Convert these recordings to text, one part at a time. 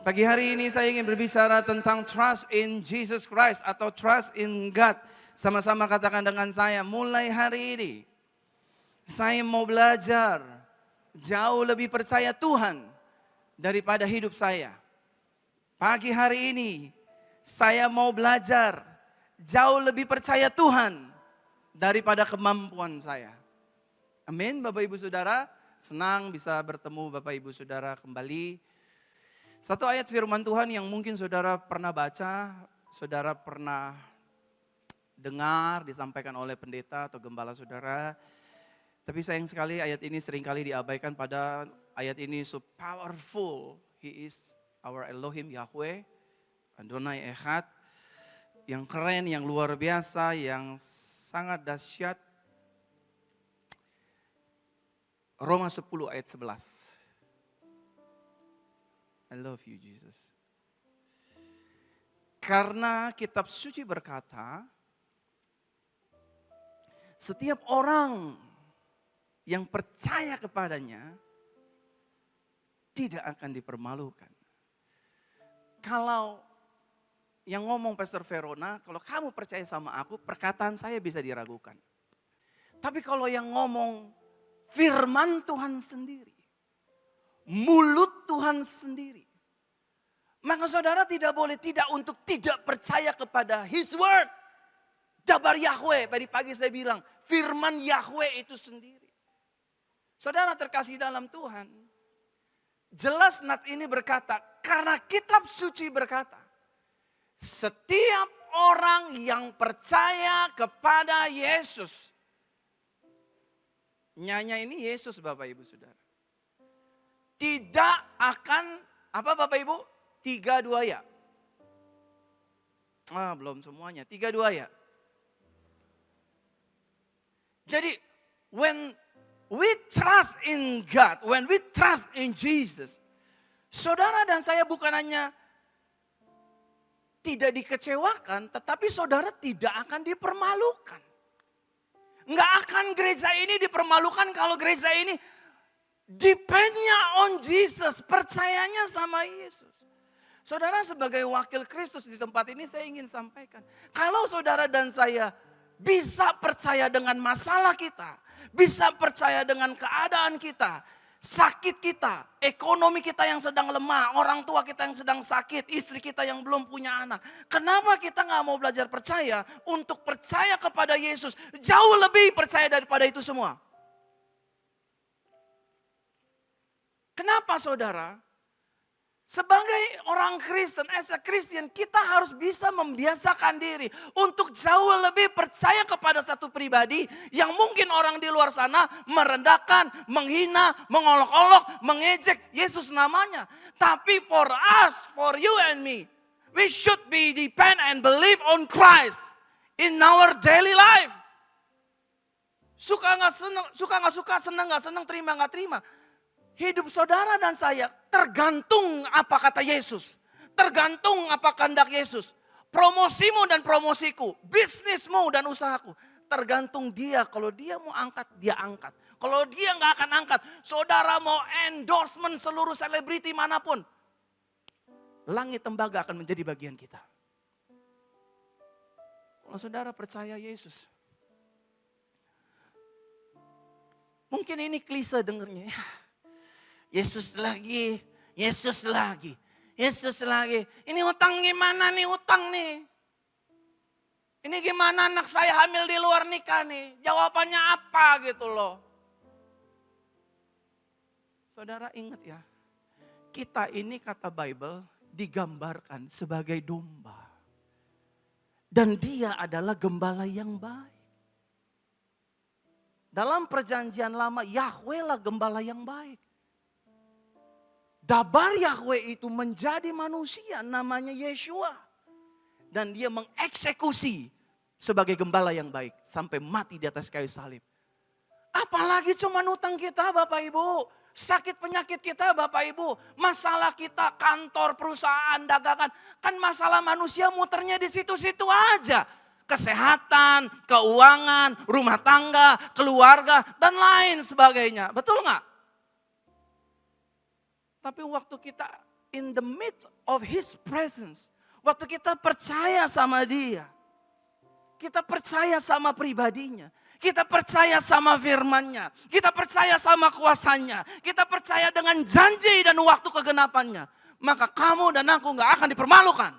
Pagi hari ini saya ingin berbicara tentang trust in Jesus Christ atau trust in God. Sama-sama katakan dengan saya, mulai hari ini saya mau belajar jauh lebih percaya Tuhan daripada hidup saya. Pagi hari ini saya mau belajar jauh lebih percaya Tuhan daripada kemampuan saya. Amin, Bapak Ibu Saudara. Senang bisa bertemu Bapak Ibu Saudara kembali. Satu ayat firman Tuhan yang mungkin saudara pernah baca, saudara pernah dengar disampaikan oleh pendeta atau gembala saudara. Tapi sayang sekali ayat ini seringkali diabaikan, pada ayat ini so powerful. He is our Elohim Yahweh, Adonai Echad. Yang keren, yang luar biasa, yang sangat dahsyat. Roma 10 ayat 11. I love you Jesus. Karena kitab suci berkata, setiap orang yang percaya kepadanya tidak akan dipermalukan. Kalau yang ngomong Pastor Verona, kalau kamu percaya sama aku, perkataan saya bisa diragukan. Tapi kalau yang ngomong firman Tuhan sendiri, mulut Tuhan sendiri, maka saudara tidak boleh tidak untuk tidak percaya kepada His word. Jabar Yahweh, tadi pagi saya bilang, firman Yahweh itu sendiri. Saudara terkasih dalam Tuhan, jelas nat ini berkata, karena kitab suci berkata, setiap orang yang percaya kepada Yesus. Nyanya ini Yesus Bapak Ibu Saudara. Tidak akan, apa Bapak Ibu? 3-2 ya? Belum semuanya, 3-2 ya? Jadi, when we trust in God, when we trust in Jesus, saudara dan saya bukan hanya tidak dikecewakan, tetapi saudara tidak akan dipermalukan. Nggak akan gereja ini dipermalukan kalau gereja ini dependnya on Jesus, percayanya sama Yesus. Saudara sebagai wakil Kristus di tempat ini saya ingin sampaikan. Kalau saudara dan saya bisa percaya dengan masalah kita, bisa percaya dengan keadaan kita, sakit kita, ekonomi kita yang sedang lemah, orang tua kita yang sedang sakit, istri kita yang belum punya anak. Kenapa kita gak mau belajar percaya untuk percaya kepada Yesus? Jauh lebih percaya daripada itu semua. Kenapa saudara? Sebagai orang Kristen, as a Christian, kita harus bisa membiasakan diri untuk jauh lebih percaya kepada satu pribadi yang mungkin orang di luar sana merendahkan, menghina, mengolok-olok, mengejek Yesus namanya. Tapi for us, for you and me, we should be depend and believe on Christ in our daily life. Suka nggak suka, senang nggak senang, terima nggak terima. Hidup saudara dan saya tergantung apa kata Yesus. Tergantung apa kehendak Yesus. Promosimu dan promosiku, bisnismu dan usahaku. Tergantung dia, kalau dia mau angkat, dia angkat. Kalau dia nggak akan angkat, saudara mau endorsement seluruh selebriti manapun, langit tembaga akan menjadi bagian kita. Kalau saudara percaya Yesus, mungkin ini klise dengernya. Yesus lagi, Yesus lagi, Yesus lagi. Ini utang gimana nih, utang nih. Ini gimana anak saya hamil di luar nikah nih. Jawabannya apa gitu loh. Saudara ingat ya, kita ini kata Bible digambarkan sebagai domba. Dan dia adalah gembala yang baik. Dalam perjanjian lama, Yahweh lah gembala yang baik. Dabar Yahweh itu menjadi manusia namanya Yeshua. Dan dia mengeksekusi sebagai gembala yang baik. Sampai mati di atas kayu salib. Apalagi cuma utang kita Bapak Ibu. Sakit penyakit kita Bapak Ibu. Masalah kita kantor, perusahaan, dagangan. Kan masalah manusia muternya di situ-situ aja. Kesehatan, keuangan, rumah tangga, keluarga, dan lain sebagainya. Betul nggak? Tapi waktu kita in the midst of His presence. Waktu kita percaya sama Dia. Kita percaya sama pribadinya. Kita percaya sama firman-Nya. Kita percaya sama kuasanya. Kita percaya dengan janji dan waktu kegenapannya. Maka kamu dan aku gak akan dipermalukan.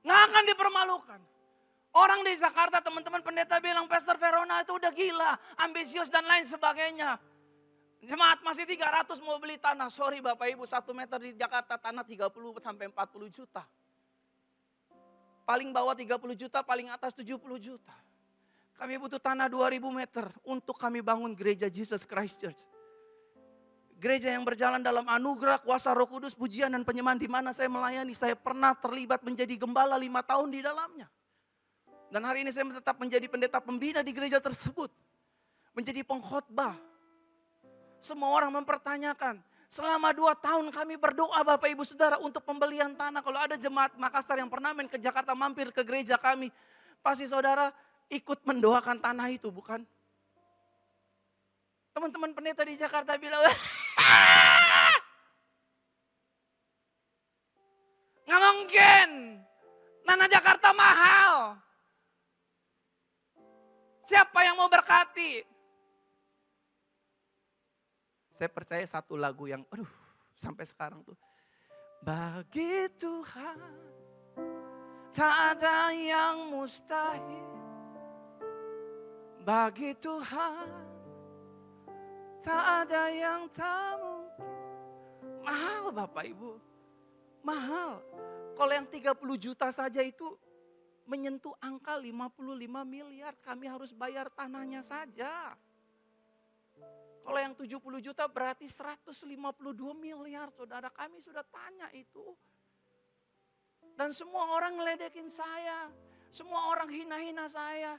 Gak akan dipermalukan. Orang di Jakarta, teman-teman pendeta bilang, Pastor Verona itu udah gila, ambisius dan lain sebagainya. Jemaat masih 300 mau beli tanah. Sorry Bapak Ibu, 1 meter di Jakarta tanah 30 sampai 40 juta. Paling bawah 30 juta, paling atas 70 juta. Kami butuh tanah 2000 meter untuk kami bangun gereja Jesus Christ Church. Gereja yang berjalan dalam anugerah, kuasa Roh Kudus, pujian dan penyembahan di mana saya melayani. Saya pernah terlibat menjadi gembala 5 tahun di dalamnya. Dan hari ini saya tetap menjadi pendeta pembina di gereja tersebut. Menjadi pengkhotbah. Semua orang mempertanyakan. Selama 2 tahun kami berdoa Bapak Ibu Saudara untuk pembelian tanah. Kalau ada jemaat Makassar yang pernah main ke Jakarta mampir ke gereja kami. Pasti saudara ikut mendoakan tanah itu bukan? Teman-teman pendeta di Jakarta bilang, nggak mungkin, tanah Jakarta mahal. Siapa yang mau berkati? Saya percaya satu lagu yang, sampai sekarang tuh. Bagi Tuhan, tak ada yang mustahil. Bagi Tuhan, tak ada yang tak mungkin. Mahal Bapak Ibu. Mahal. Kalau yang 30 juta saja itu menyentuh angka 55 miliar. Kami harus bayar tanahnya saja. Kalau yang 70 juta berarti 152 miliar. Saudara kami sudah tanya itu. Dan semua orang ngeledekin saya. Semua orang hina-hina saya.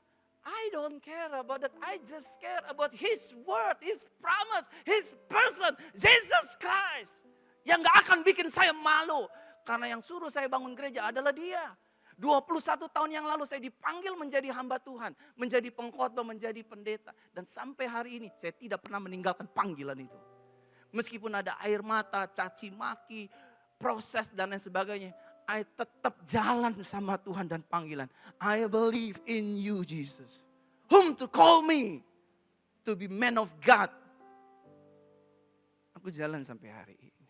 I don't care about that. I just care about His word, His promise, His person, Jesus Christ. Yang gak akan bikin saya malu. Karena yang suruh saya bangun gereja adalah Dia. 21 tahun yang lalu saya dipanggil menjadi hamba Tuhan. Menjadi pengkhotbah, menjadi pendeta. Dan sampai hari ini saya tidak pernah meninggalkan panggilan itu. Meskipun ada air mata, caci maki, proses dan lain sebagainya. I tetap jalan sama Tuhan dan panggilan. I believe in you Jesus. Whom to call me to be man of God. Aku jalan sampai hari ini.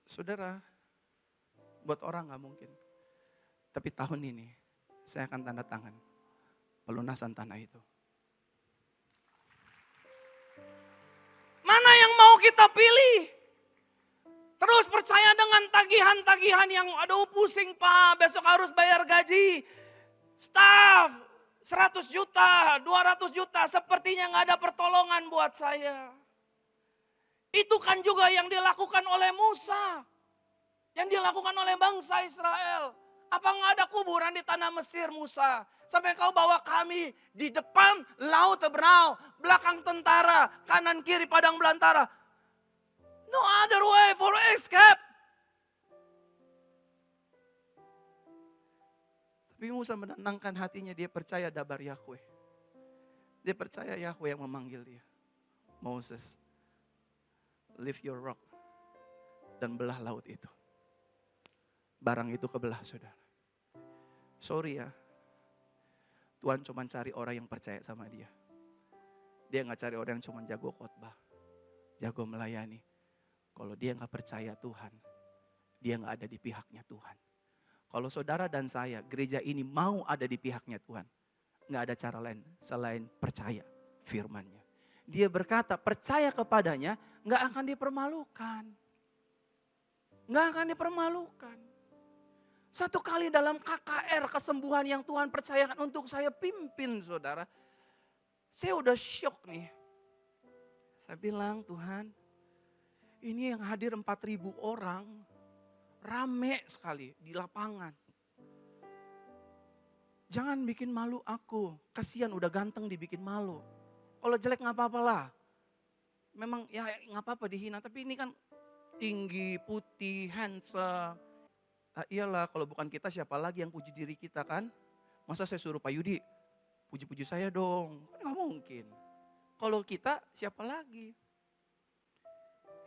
Saudara, buat orang gak mungkin. Tapi tahun ini saya akan tanda tangan pelunasan tanah itu. Mana yang mau kita pilih? Terus percaya dengan tagihan-tagihan yang aduh pusing Pak, besok harus bayar gaji. Staff 100 juta, 200 juta, sepertinya gak ada pertolongan buat saya. Itu kan juga yang dilakukan oleh Musa. Yang dilakukan oleh bangsa Israel. Apa gak ada kuburan di tanah Mesir Musa? Sampai kau bawa kami di depan laut Teberau, belakang tentara, kanan kiri padang belantara. No other way for escape. Tapi Musa menenangkan hatinya, dia percaya dabar Yahweh. Dia percaya Yahweh yang memanggil dia. Moses, lift your rock dan belah laut itu. Barang itu kebelah saudara. Sorry ya, Tuhan cuma cari orang yang percaya sama dia. Dia gak cari orang yang cuma jago khotbah, jago melayani. Kalau dia gak percaya Tuhan, dia gak ada di pihaknya Tuhan. Kalau saudara dan saya, gereja ini mau ada di pihaknya Tuhan, gak ada cara lain selain percaya firman-Nya. Dia berkata, percaya kepadanya, gak akan dipermalukan. Gak akan dipermalukan. Satu kali dalam KKR kesembuhan yang Tuhan percayakan untuk saya pimpin saudara. Saya udah syok nih. Saya bilang, Tuhan, ini yang hadir 4.000 orang, rame sekali di lapangan. Jangan bikin malu aku, kasihan udah ganteng dibikin malu. Kalau jelek gak apa-apa lah. Memang ya gak apa-apa dihina, tapi ini kan tinggi, putih, handsome. Iyalah kalau bukan kita siapa lagi yang puji diri kita kan. Masa saya suruh Pak Yudi, puji-puji saya dong. Kan nggak mungkin. Kalau kita, siapa lagi?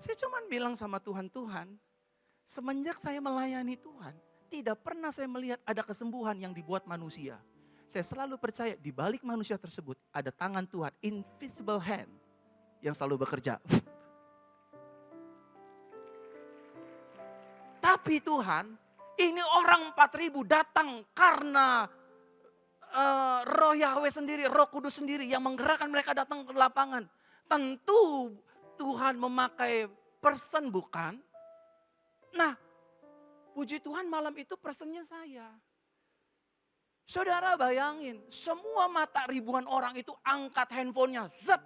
Saya cuma bilang sama Tuhan, Tuhan, semenjak saya melayani Tuhan, tidak pernah saya melihat ada kesembuhan yang dibuat manusia. Saya selalu percaya di balik manusia tersebut ada tangan Tuhan, invisible hand, yang selalu bekerja. Tapi Tuhan, ini orang 4.000 datang karena Roh Yahweh sendiri, Roh Kudus sendiri yang menggerakkan mereka datang ke lapangan. Tentu Tuhan memakai person bukan? Nah, puji Tuhan malam itu personnya saya. Saudara bayangin, semua mata ribuan orang itu angkat handphonenya, zep.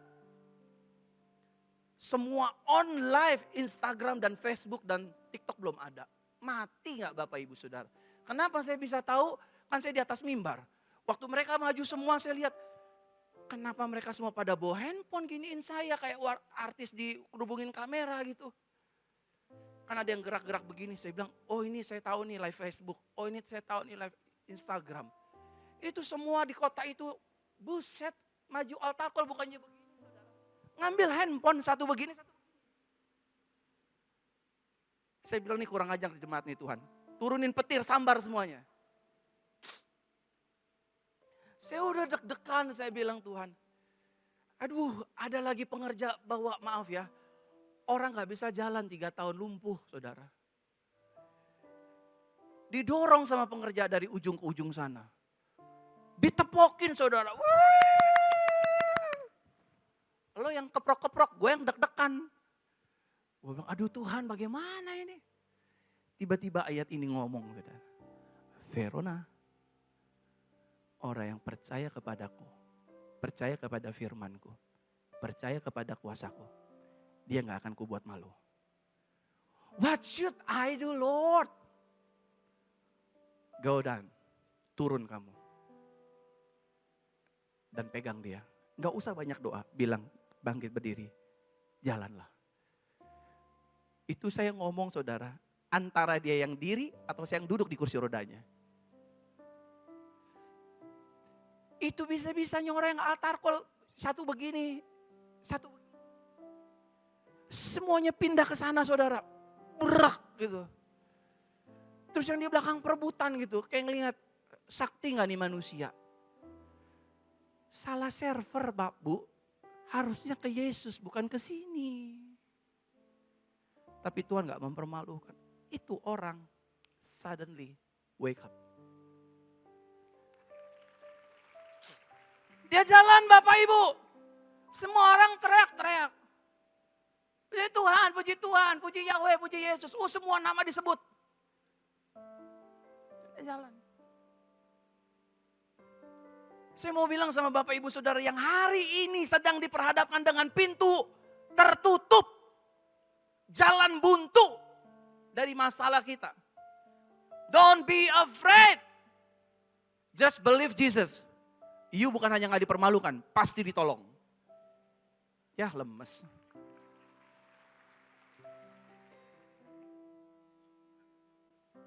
Semua on live Instagram dan Facebook dan TikTok belum ada. Mati gak Bapak Ibu Saudara? Kenapa saya bisa tahu? Kan saya di atas mimbar. Waktu mereka maju semua saya lihat, kenapa mereka semua pada bawa handphone giniin saya kayak artis dihubungin kamera gitu. Kan ada yang gerak-gerak begini, saya bilang, oh ini saya tahu nih live Facebook, oh ini saya tahu nih live Instagram. Itu semua di kota itu, buset, maju altar call bukannya begini saudara. Ngambil handphone satu begini, satu begini. Saya bilang nih kurang ajar di jemaat nih Tuhan. Turunin petir, sambar semuanya. Saya udah deg-degan, saya bilang Tuhan. Aduh, ada lagi pengerja bawa, maaf ya. Orang gak bisa jalan 3 tahun lumpuh, saudara. Didorong sama pengerja dari ujung ke ujung sana. Ditepokin, saudara. Lo yang keprok-keprok, gue yang deg-degan. Gue bilang, aduh Tuhan bagaimana ini? Tiba-tiba ayat ini ngomong, saudara. Verona, orang yang percaya kepadaku, percaya kepada firmanku, percaya kepada kuasaku, dia gak akan kubuat malu. What should I do, Lord? Go down, turun kamu. Dan pegang dia. Gak usah banyak doa, bilang bangkit berdiri, jalanlah. Itu saya ngomong saudara, antara dia yang diri atau saya yang duduk di kursi rodanya. Itu bisa-bisa nyoreng altar call satu begini, satu begini. Semuanya pindah ke sana saudara, berak gitu. Terus yang di belakang perebutan gitu, kayak ngelihat sakti gak nih manusia. Salah server Bu, harusnya ke Yesus bukan ke sini. Tapi Tuhan gak mempermalukan. Itu orang suddenly wake up. Dia jalan Bapak Ibu. Semua orang teriak-teriak. Puji Tuhan, puji Yahweh, puji Yesus. Semua nama disebut. Dia jalan. Saya mau bilang sama Bapak Ibu Saudara yang hari ini sedang diperhadapkan dengan pintu tertutup. Jalan buntu dari masalah kita. Don't be afraid. Just believe Jesus. You bukan hanya gak dipermalukan, pasti ditolong. Ya lemes.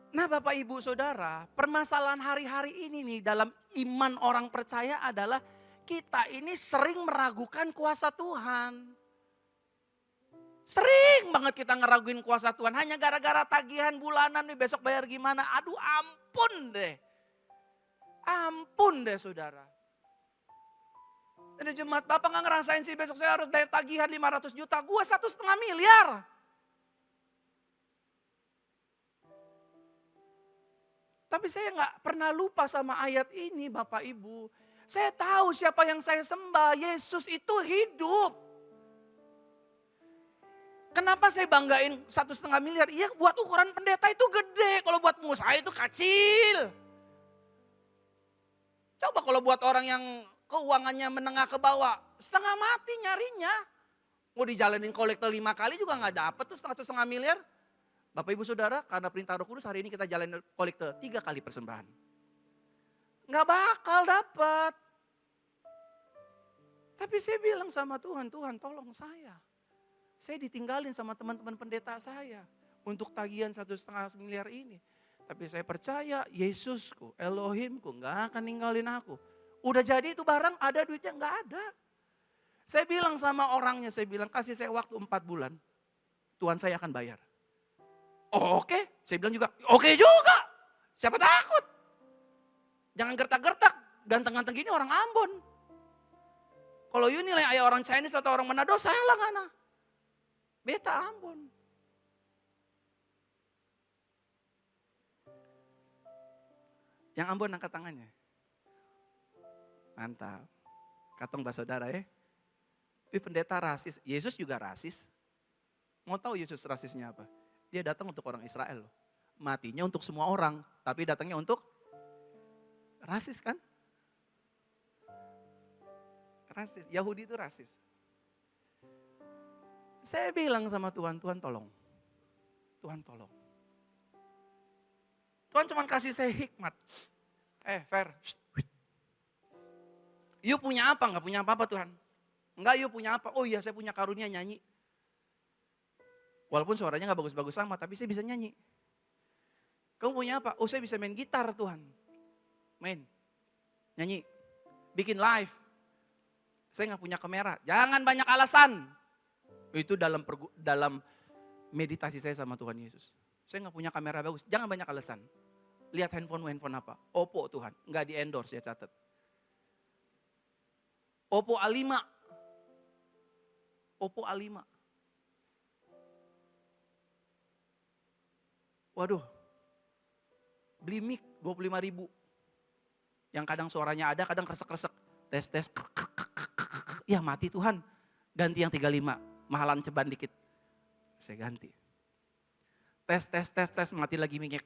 Nah Bapak Ibu Saudara, permasalahan hari-hari ini nih dalam iman orang percaya adalah kita ini sering meragukan kuasa Tuhan. Sering banget kita ngeraguin kuasa Tuhan hanya gara-gara tagihan bulanan nih besok bayar gimana. Aduh ampun deh. Ampun deh saudara. Ini jemaat Bapak gak ngerasain sih besok saya harus bayar tagihan 500 juta. Gue 1,5 miliar. Tapi saya gak pernah lupa sama ayat ini Bapak Ibu. Saya tahu siapa yang saya sembah. Yesus itu hidup. Kenapa saya banggain 1,5 miliar? Iya buat ukuran pendeta itu gede. Kalau buat pengusaha itu kecil. Coba kalau buat orang yang keuangannya menengah ke bawah. Setengah mati nyarinya. Mau dijalanin kolektor 5 kali juga gak dapet tuh 1,5 miliar. Bapak Ibu Saudara, karena perintah Roh Kudus hari ini kita jalanin kolektor 3 kali persembahan. Gak bakal dapet. Tapi saya bilang sama Tuhan, Tuhan tolong saya. Saya ditinggalin sama teman-teman pendeta saya. Untuk tagihan 1,5 miliar ini. Tapi saya percaya Yesusku, Elohimku gak akan ninggalin aku. Udah jadi itu barang, ada duitnya? Enggak ada. Saya bilang sama orangnya, saya bilang kasih saya waktu 4 bulan. Tuhan saya akan bayar. Oh, oke. Saya bilang juga, oke juga. Siapa takut? Jangan gertak-gertak. Ganteng-ganteng gini orang Ambon. Kalau you nilai ayah orang Chinese atau orang Manado, salah ngana. Beta Ambon. Yang Ambon angkat tangannya. Mantap. Katong bahasa saudara ya. Pendeta rasis. Yesus juga rasis. Mau tahu Yesus rasisnya apa? Dia datang untuk orang Israel loh. Matinya untuk semua orang. Tapi datangnya untuk rasis kan? Rasis. Yahudi itu rasis. Saya bilang sama Tuhan, Tuhan tolong. Tuhan tolong. Tuhan cuma kasih saya hikmat. Fer. You punya apa? Enggak punya apa-apa Tuhan. Enggak, you punya apa? Oh iya, saya punya karunia nyanyi. Walaupun suaranya enggak bagus-bagus sama, tapi saya bisa nyanyi. Kamu punya apa? Oh, saya bisa main gitar Tuhan. Main. Nyanyi. Bikin live. Saya enggak punya kamera. Jangan banyak alasan. Itu dalam meditasi saya sama Tuhan Yesus. Saya enggak punya kamera bagus. Jangan banyak alasan. Lihat handphone apa? Oppo Tuhan. Enggak di endorse ya, catat. Oppo A5. Oppo A5. Waduh. Beli mic 25.000. Yang kadang suaranya ada, kadang kresek-kresek. Tes. Ya mati Tuhan. Ganti yang 35. Mahalan ceban dikit. Saya ganti. Tes. Mati lagi mic-nya.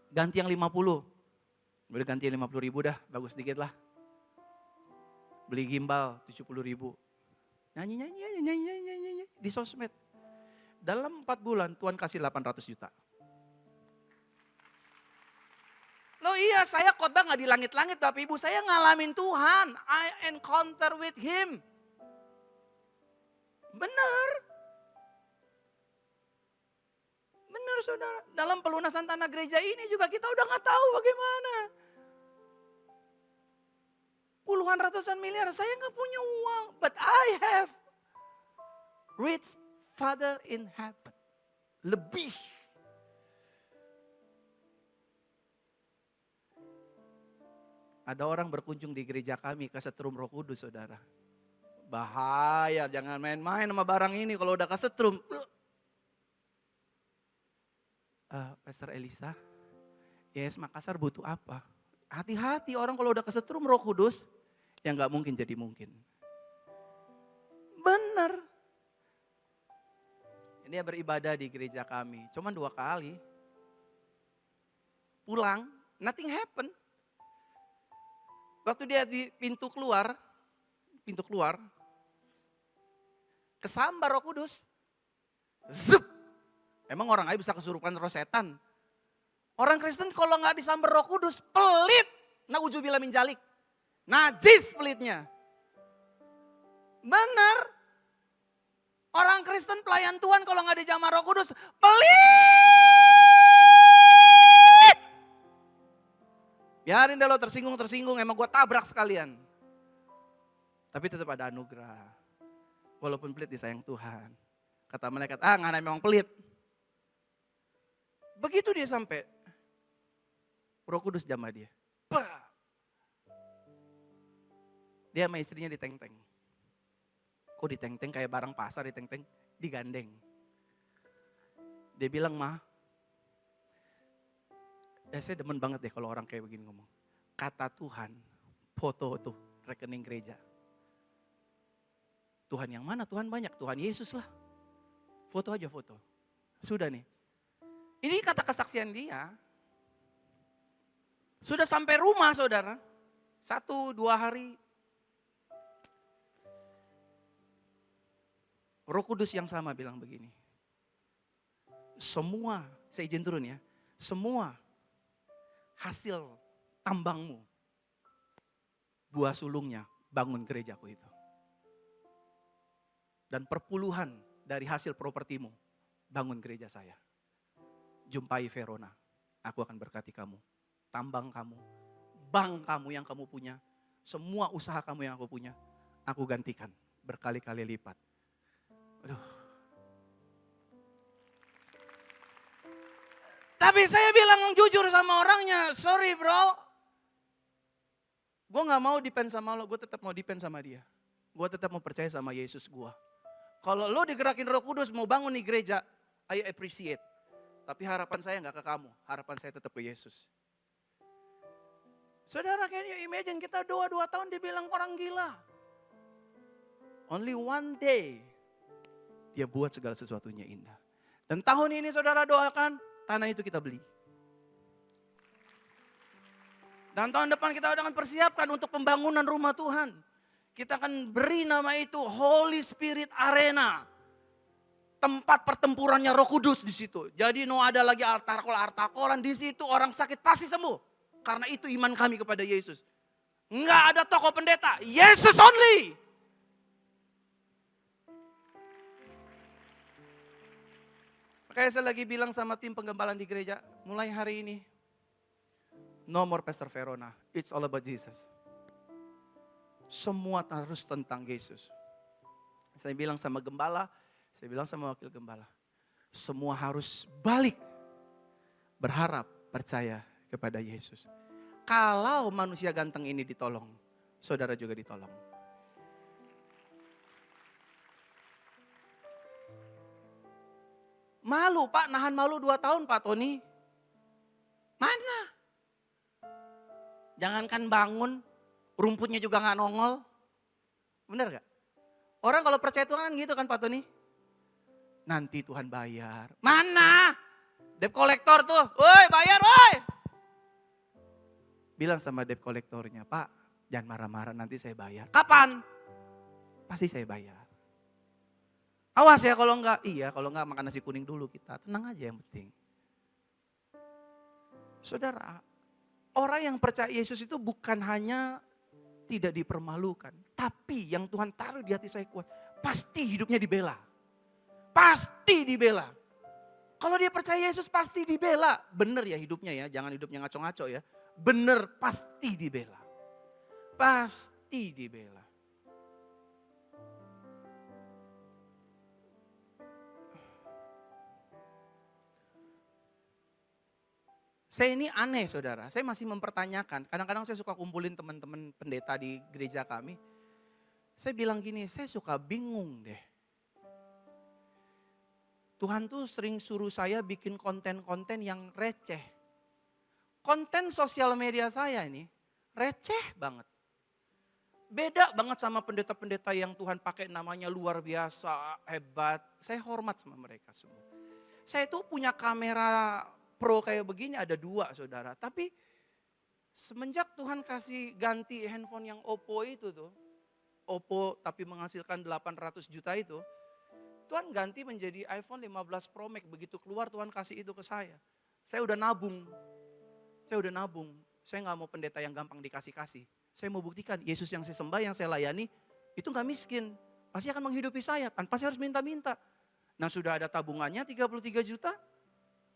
Ganti yang 50. Udah ganti yang 50.000 dah. Bagus dikit lah. Beli gimbal 70.000. Nyanyi di sosmed. Dalam 4 bulan Tuhan kasih 800 juta. Loh iya, saya khotbah gak di langit-langit Bapak Ibu. Saya ngalamin Tuhan. I encounter with Him. Benar saudara. Dalam pelunasan tanah gereja ini juga kita udah gak tahu bagaimana. Puluhan ratusan miliar, saya gak punya uang. But I have rich Father in heaven. Lebih. Ada orang berkunjung di gereja kami, kesetrum Roh Kudus saudara. Bahaya, jangan main-main sama barang ini kalau udah kesetrum. Pastor Elisa, Yes Makassar butuh apa? Hati-hati orang kalau udah kesetrum Roh Kudus, yang gak mungkin jadi mungkin. Benar. Dia beribadah di gereja kami, cuman 2 kali. Pulang, nothing happen. Waktu dia di pintu keluar, kesambar Roh Kudus. Zup. Emang orang aja bisa kesurupan roh setan. Orang Kristen kalau nggak disambar Roh Kudus, pelit. Na'udzubillah min dzalik. Najis pelitnya. Benar. Orang Kristen pelayan Tuhan kalau nggak dijamah Roh Kudus, pelit. Biarin deh lo tersinggung, emang gue tabrak sekalian. Tapi tetap ada anugerah. Walaupun pelit disayang Tuhan. Kata malaikat, ngana memang pelit. Begitu dia sampai, Roh Kudus jamah dia. Bah! Dia sama istrinya diteng-teng. Kok diteng-teng kayak barang pasar diteng-teng, digandeng. Dia bilang, Ma, saya demen banget deh kalau orang kayak begini ngomong. Kata Tuhan, foto tuh rekening gereja. Tuhan yang mana? Tuhan banyak, Tuhan Yesus lah. Foto aja foto. Sudah nih. Ini kata kesaksian dia. Sudah sampai rumah saudara. 1-2 hari. Roh Kudus yang sama bilang begini. Semua, saya izin turun ya. Semua hasil tambangmu, buah sulungnya bangun gerejaku itu. Dan perpuluhan dari hasil propertimu bangun gereja saya. Jumpai Verona, aku akan berkati kamu. Tambang kamu, bank kamu yang kamu punya, Semua usaha kamu yang aku punya, aku gantikan berkali-kali lipat. Aduh. Tapi saya bilang jujur sama orangnya, sorry bro. Gue gak mau depend sama lo, gue tetap mau depend sama dia. Gue tetap mau percaya sama Yesus gue. Kalau lo digerakin Roh Kudus mau bangun nih gereja, I appreciate. Tapi harapan saya gak ke kamu, harapan saya tetap ke Yesus. Saudara, can you imagine kita 2 tahun dibilang orang gila. Only one day, dia buat segala sesuatunya indah. Dan tahun ini saudara doakan, tanah itu kita beli. Dan tahun depan kita akan persiapkan untuk pembangunan rumah Tuhan. Kita akan beri nama itu Holy Spirit Arena. Tempat pertempurannya Roh Kudus di situ. Jadi ada lagi altar-kolan di situ, orang sakit pasti sembuh. Karena itu iman kami kepada Yesus. Enggak ada tokoh pendeta, Yesus only. Makanya saya lagi bilang sama tim penggembalaan di gereja, mulai hari ini, no more Pastor Verona, it's all about Jesus. Semua harus tentang Yesus. Saya bilang sama gembala, saya bilang sama wakil gembala, semua harus balik, berharap, percaya kepada Yesus. Kalau manusia ganteng ini ditolong, saudara juga ditolong. Malu Pak, nahan malu 2 tahun Pak Tony. Mana? Jangankan bangun, rumputnya juga gak nongol. Benar gak? Orang kalau percaya Tuhan gitu kan Pak Tony. Nanti Tuhan bayar. Mana? Debt kolektor tuh, woi bayar woi. Bilang sama debt kolektornya, Pak jangan marah-marah nanti saya bayar. Kapan? Pasti saya bayar. Awas ya kalau enggak, iya kalau enggak makan nasi kuning dulu kita. Tenang aja yang penting. Saudara, orang yang percaya Yesus itu bukan hanya tidak dipermalukan. Tapi yang Tuhan taruh di hati saya kuat, pasti hidupnya dibela. Pasti dibela. Kalau dia percaya Yesus pasti dibela. Bener ya hidupnya ya, jangan hidupnya ngaco-ngaco ya. Bener pasti dibela. Pasti dibela. Saya ini aneh saudara, saya masih mempertanyakan. Kadang-kadang saya suka kumpulin teman-teman pendeta di gereja kami. Saya bilang gini, saya suka bingung deh. Tuhan tuh sering suruh saya bikin konten-konten yang receh. Konten sosial media saya ini receh banget. Beda banget sama pendeta-pendeta yang Tuhan pakai namanya luar biasa, hebat. Saya hormat sama mereka semua. Saya tuh punya kamera pro kayak begini ada 2 saudara. Tapi semenjak Tuhan kasih ganti handphone yang Oppo itu tuh. Oppo tapi menghasilkan 800 juta itu. Tuhan ganti menjadi iPhone 15 Pro Max. Begitu keluar Tuhan kasih itu ke saya. Saya udah nabung. Saya gak mau pendeta yang gampang dikasih-kasih. Saya mau buktikan Yesus yang saya sembah, yang saya layani. Itu gak miskin. Pasti akan menghidupi saya tanpa saya harus minta-minta. Nah sudah ada tabungannya 33 juta.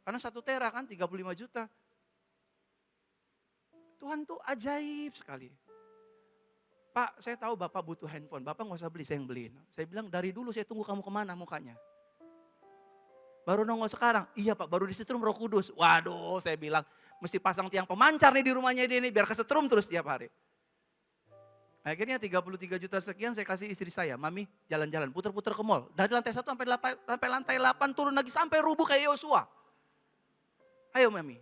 Karena 1 tera kan 35 juta. Tuhan tuh ajaib sekali. Pak saya tahu Bapak butuh handphone. Bapak gak usah beli, saya yang beliin. Saya bilang dari dulu saya tunggu kamu kemana mukanya. Baru nongol sekarang. Iya Pak baru disetrum Roh Kudus. Waduh saya bilang mesti pasang tiang pemancar nih di rumahnya dia nih. Biar kesetrum terus tiap hari. Akhirnya 33 juta sekian saya kasih istri saya. Mami jalan-jalan puter-puter ke mall. Dari lantai 1 sampai lantai 8 turun lagi sampai rubuh kayak Yosua. Ayo Mami,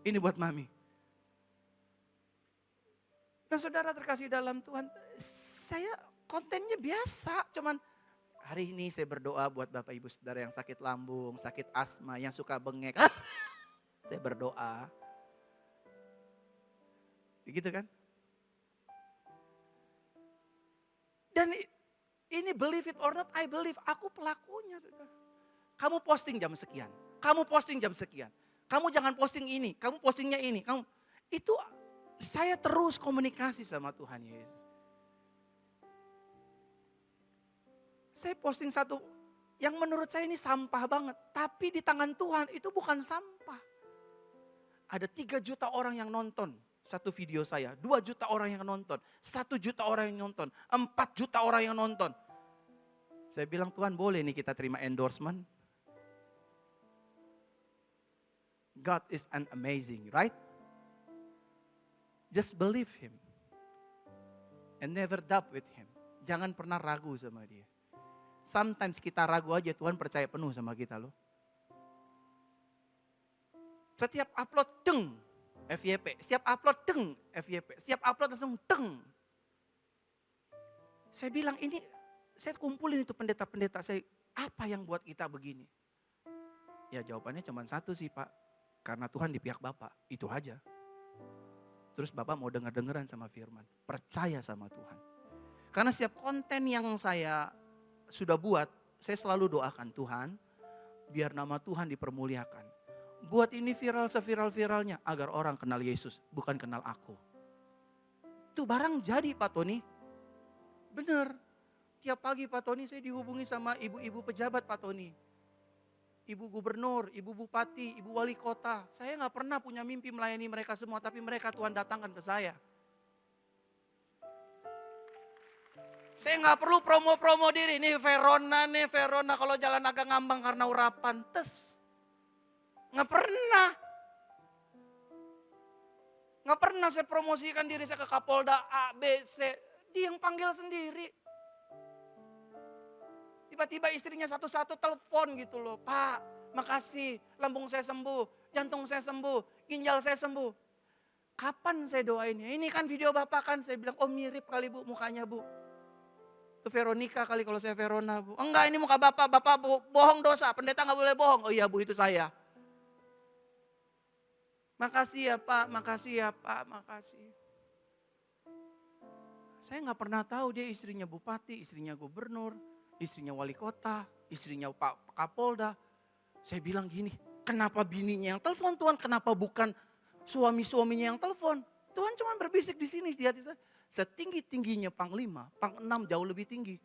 ini buat Mami. Dan saudara terkasih dalam Tuhan, saya kontennya biasa. Cuman hari ini saya berdoa buat Bapak Ibu Saudara yang sakit lambung, sakit asma, yang suka bengek. Saya berdoa. Begitu kan? Dan ini believe it or not, I believe. Aku pelakunya. Kamu posting jam sekian. Kamu posting jam sekian. Kamu jangan posting ini, kamu postingnya ini. Itu saya terus komunikasi sama Tuhan Yesus. Saya posting satu yang menurut saya ini sampah banget. Tapi di tangan Tuhan itu bukan sampah. Ada 3 juta orang yang nonton satu video saya, 2 juta orang yang nonton, 1 juta orang yang nonton, 4 juta orang yang nonton. Saya bilang, Tuhan boleh nih kita terima endorsement? God is an amazing, right? Just believe Him. And never doubt with Him. Jangan pernah ragu sama Dia. Sometimes kita ragu aja, Tuhan percaya penuh sama kita loh. Setiap upload, deng, FYP. Setiap upload, deng, FYP. Setiap upload langsung, deng. Saya bilang ini, saya kumpulin itu pendeta-pendeta saya, apa yang buat kita begini? Ya jawabannya cuma satu sih Pak, karena Tuhan di pihak Bapak, itu aja. Terus Bapak mau dengar-dengeran sama firman, percaya sama Tuhan. Karena setiap konten yang saya sudah buat, saya selalu doakan Tuhan, biar nama Tuhan dipermuliakan. Buat ini viral seviral-viralnya, agar orang kenal Yesus, bukan kenal aku. Itu barang jadi Pak Tony. Bener. Tiap pagi Pak Tony saya dihubungi sama ibu-ibu pejabat Pak Tony. Ibu gubernur, ibu bupati, ibu wali kota. Saya gak pernah punya mimpi melayani mereka semua, tapi mereka Tuhan datangkan ke saya. Saya gak perlu promo-promo diri. Nih Verona kalau jalan agak ngambang karena urapan. Gak pernah. Gak pernah saya promosikan diri saya ke Kapolda A, B, C. Dia yang panggil sendiri. Tiba-tiba istrinya satu-satu telepon gitu loh. Pak, makasih, lambung saya sembuh, jantung saya sembuh, ginjal saya sembuh. Kapan saya doain? Ini kan video Bapak kan. Saya bilang, oh mirip kali Bu mukanya Bu. Itu Veronica kali kalau saya Verona Bu. Enggak, ini muka Bapak bohong dosa, pendeta gak boleh bohong. Oh iya Bu, itu saya. Makasih ya Pak, makasih ya Pak, makasih. Saya gak pernah tahu dia istrinya bupati, istrinya gubernur, istrinya wali kota, istrinya Pak Kapolda. Saya bilang gini, kenapa bininya yang telepon Tuhan, kenapa bukan suami-suaminya yang telepon? Tuhan cuma berbisik di sini di hati saya. Setinggi-tingginya Panglima, Pang 6 jauh lebih tinggi.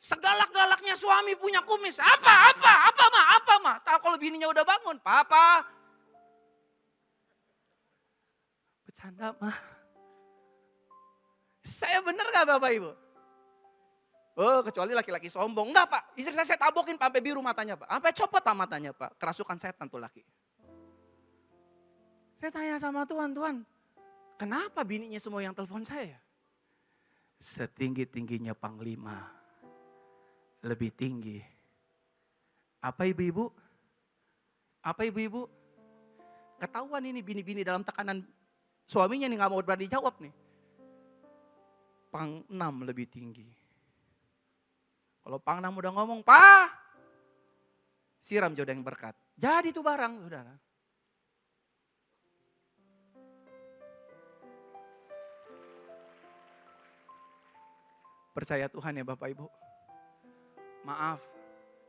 Segalak-galaknya suami punya kumis. Apa ma? Tahu kalau bininya udah bangun, Papa. Bercanda mah. Saya bener gak Bapak Ibu? Oh kecuali laki-laki sombong. Enggak Pak, istri saya tabokin sampai biru matanya Pak. Sampai copot Pak matanya Pak, kerasukan setan tuh laki. Saya tanya sama Tuhan, kenapa bininya semua yang telepon saya? Setinggi-tingginya Panglima, lebih tinggi. Apa ibu-ibu? Ketahuan ini bini-bini dalam tekanan suaminya nih gak mau berani jawab nih. Pang 6 lebih tinggi. Kalau Pang 6 udah ngomong, Pak, siram jodoh yang berkat. Jadi itu barang, saudara. Percaya Tuhan ya Bapak Ibu. Maaf,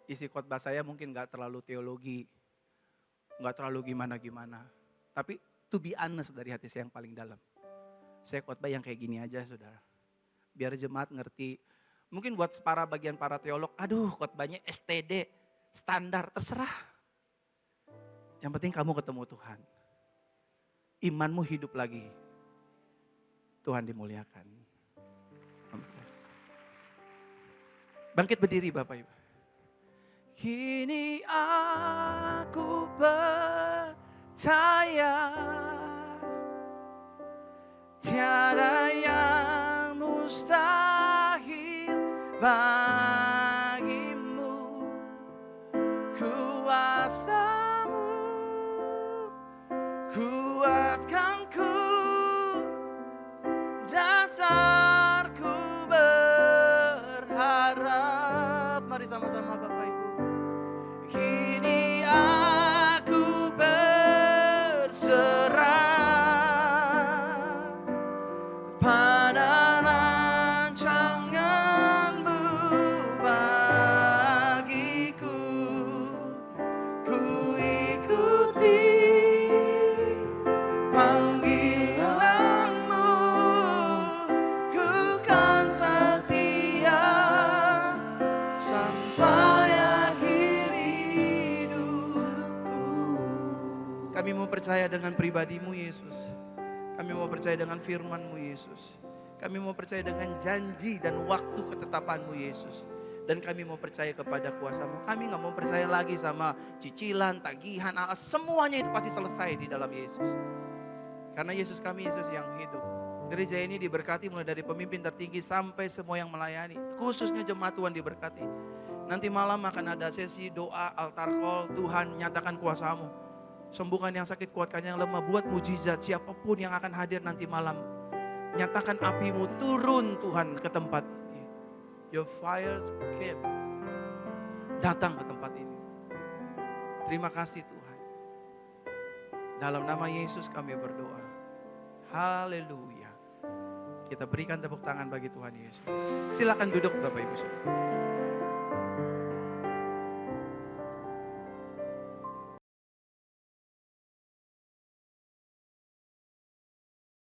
isi khotbah saya mungkin gak terlalu teologi. Gak terlalu gimana-gimana. Tapi to be honest dari hati saya yang paling dalam. Saya khotbah yang kayak gini aja saudara. Biar jemaat ngerti. Mungkin buat para bagian para teolog, aduh khotbahnya STD, standar, terserah. Yang penting kamu ketemu Tuhan. Imanmu hidup lagi. Tuhan dimuliakan. Bangkit berdiri Bapak Ibu. Kini aku percaya tiada yang mustahil bagimu. Kuasamu kuatkanku, dasarku berharap. Mari sama-sama Bapak Ibu. Kini aku berserah pada rancangan-Mu bagiku. Ku ikuti panggilan pribadi-Mu Yesus. Kami mau percaya dengan firman-Mu Yesus. Kami mau percaya dengan janji dan waktu ketetapan-Mu Yesus. Dan kami mau percaya kepada kuasa-Mu. Kami gak mau percaya lagi sama cicilan, tagihan, semuanya itu pasti selesai di dalam Yesus. Karena Yesus kami, Yesus yang hidup. Gereja ini diberkati mulai dari pemimpin tertinggi sampai semua yang melayani. Khususnya jemaat Tuhan diberkati. Nanti malam akan ada sesi doa, altar call. Tuhan nyatakan kuasa-Mu. Sembuhkan yang sakit, kuatkan yang lemah, buat mujizat siapapun yang akan hadir nanti malam. Nyatakan api-Mu turun Tuhan ke tempat ini. Your fire came. Datang ke tempat ini. Terima kasih Tuhan. Dalam nama Yesus kami berdoa. Haleluya. Kita berikan tepuk tangan bagi Tuhan Yesus. Silakan duduk Bapak Ibu Saudara.